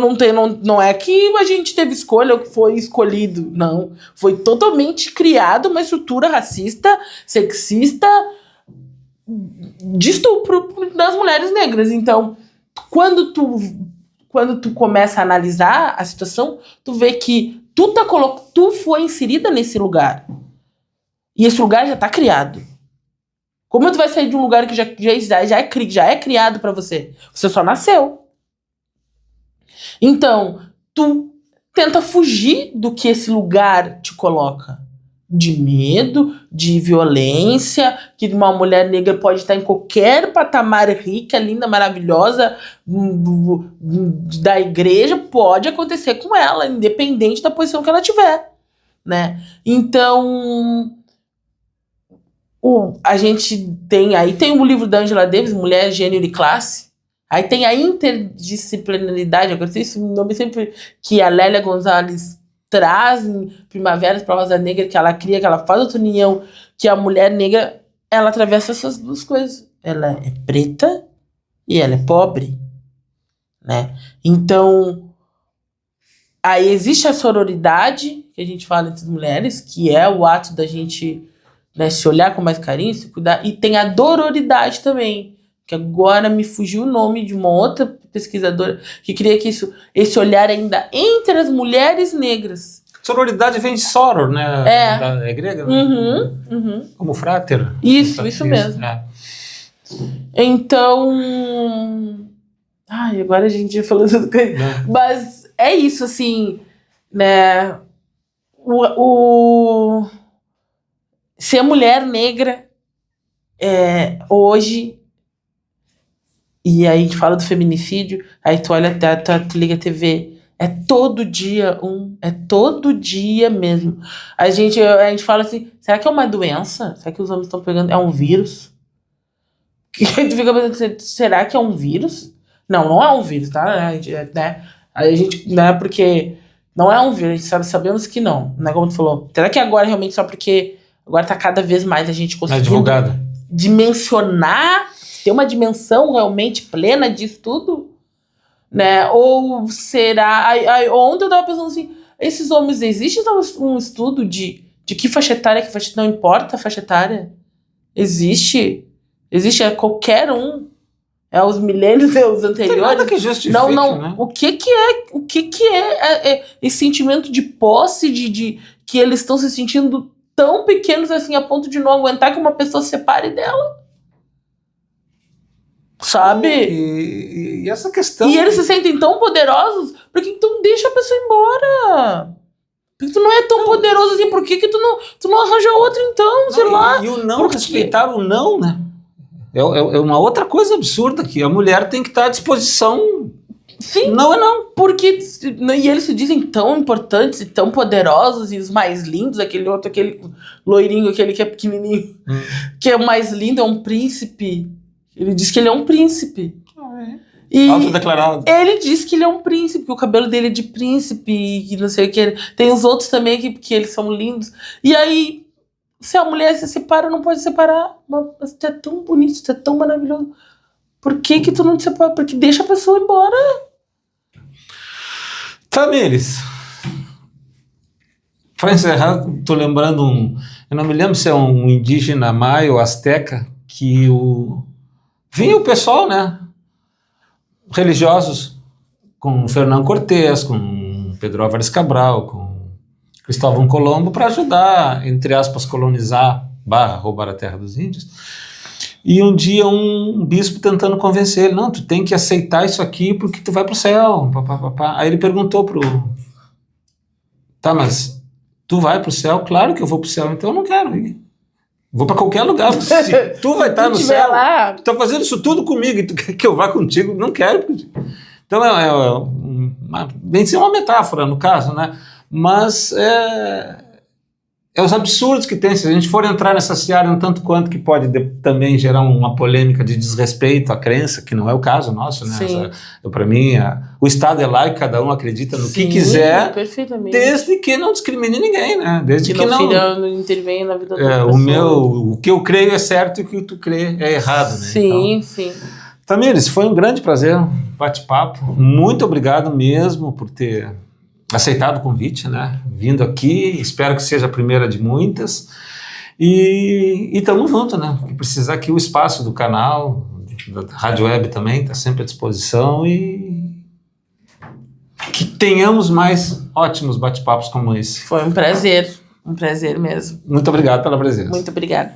não é que a gente teve escolha ou que foi escolhido, não. Foi totalmente criado uma estrutura racista, sexista, de estupro das mulheres negras. Então, quando tu começa a analisar a situação, tu vê que tu foi inserida nesse lugar. E esse lugar já está criado. Como tu vai sair de um lugar que já é criado para você? Você só nasceu. Então, tu tenta fugir do que esse lugar te coloca. De medo, de violência, que uma mulher negra pode estar em qualquer patamar rica, linda, maravilhosa da igreja, pode acontecer com ela, independente da posição que ela tiver, né? Então, a gente tem... Aí tem o livro da Angela Davis, Mulher, Gênero e Classe. Aí tem a interdisciplinaridade, eu gostei desse nome sempre, que a Lélia Gonzalez traz em Primaveras para Rosa Negra, que ela cria, que ela faz outra união, que a mulher negra, ela atravessa essas duas coisas. Ela é preta e ela é pobre, né? Então, aí existe a sororidade, que a gente fala entre as mulheres, que é o ato da gente, né, se olhar com mais carinho, se cuidar, e tem a dororidade também, que agora me fugiu o nome de uma outra pesquisadora que queria que esse olhar ainda entre as mulheres negras. Sororidade vem de soror, né? É grega, né? Como frater. Isso mesmo. É. Então... Ai, agora a gente ia falando tudo coisa. Mas é isso, assim, né? Ser mulher negra hoje... E aí a gente fala do feminicídio, aí tu olha, tu liga a TV, é todo dia é todo dia mesmo. A gente fala assim, será que é uma doença? Será que os homens estão pegando? É um vírus? E aí tu fica pensando, será que é um vírus? Não é um vírus, tá? A gente, né, porque não é um vírus, a gente sabemos que não, né, como tu falou. Será que agora realmente só porque agora tá cada vez mais a gente conseguindo dimensionar, ter uma dimensão realmente plena disso tudo, né? Ou será... Ontem eu tava pensando assim, esses homens, existe um estudo de que faixa etária, não importa a faixa etária? Existe qualquer um. É os milênios, os anteriores. Não tem nada que justifique, né? O que é esse sentimento de posse, de que eles estão se sentindo tão pequenos assim, a ponto de não aguentar que uma pessoa se separe dela? Sabe? E essa questão... E eles se sentem tão poderosos, porque então deixa a pessoa embora. Porque tu não é tão poderoso assim, por que tu não arranja outro então, sei lá? E o não respeitar o não, né? É uma outra coisa absurda, que a mulher tem que estar à disposição. Sim. Não é não. Porque... E eles se dizem tão importantes e tão poderosos e os mais lindos, aquele loirinho, aquele que é pequenininho, que é o mais lindo, é um príncipe. Ele diz que ele é um príncipe. E autodeclarado. Ele diz que ele é um príncipe, que o cabelo dele é de príncipe, e que não sei o que. Tem os outros também que eles são lindos. E aí, se a mulher se separa, não pode separar. Mas tu é tão bonito, tu é tão maravilhoso. Por que tu não te separa? Porque deixa a pessoa embora. Tamires, para encerrar, tô lembrando eu não me lembro se é um indígena maia ou asteca, que vinha o pessoal, né, religiosos, com Fernão Cortés, com Pedro Álvares Cabral, com Cristóvão Colombo, para ajudar, entre aspas, colonizar, roubar a terra dos índios. E um dia um bispo tentando convencer ele, não, tu tem que aceitar isso aqui porque tu vai pro céu. Aí ele perguntou tá, mas tu vai pro céu? Claro que eu vou pro céu, então eu não quero ir. Vou para qualquer lugar. Se tu vai estar no céu, lá, tu tá fazendo isso tudo comigo e tu quer que eu vá contigo? Não quero. Então vem ser uma metáfora no caso, né? Mas os absurdos que tem. Se a gente for entrar nessa seara um tanto quanto, que pode também gerar uma polêmica de desrespeito à crença, que não é o caso nosso, né? Para mim, o Estado é laico, cada um acredita no que quiser, desde que não discrimine ninguém, né? Desde que não intervenha na vida da pessoa. O que eu creio é certo e o que tu crê é errado, né? Sim. Tamires, foi um grande prazer, bate-papo. Muito obrigado mesmo por ter aceitado o convite, né? Vindo aqui, espero que seja a primeira de muitas. E tamo junto, né? Se precisar aqui, o espaço do canal, da Rádio Web também, está sempre à disposição, e que tenhamos mais ótimos bate-papos como esse. Foi um prazer mesmo. Muito obrigado pela presença. Muito obrigada.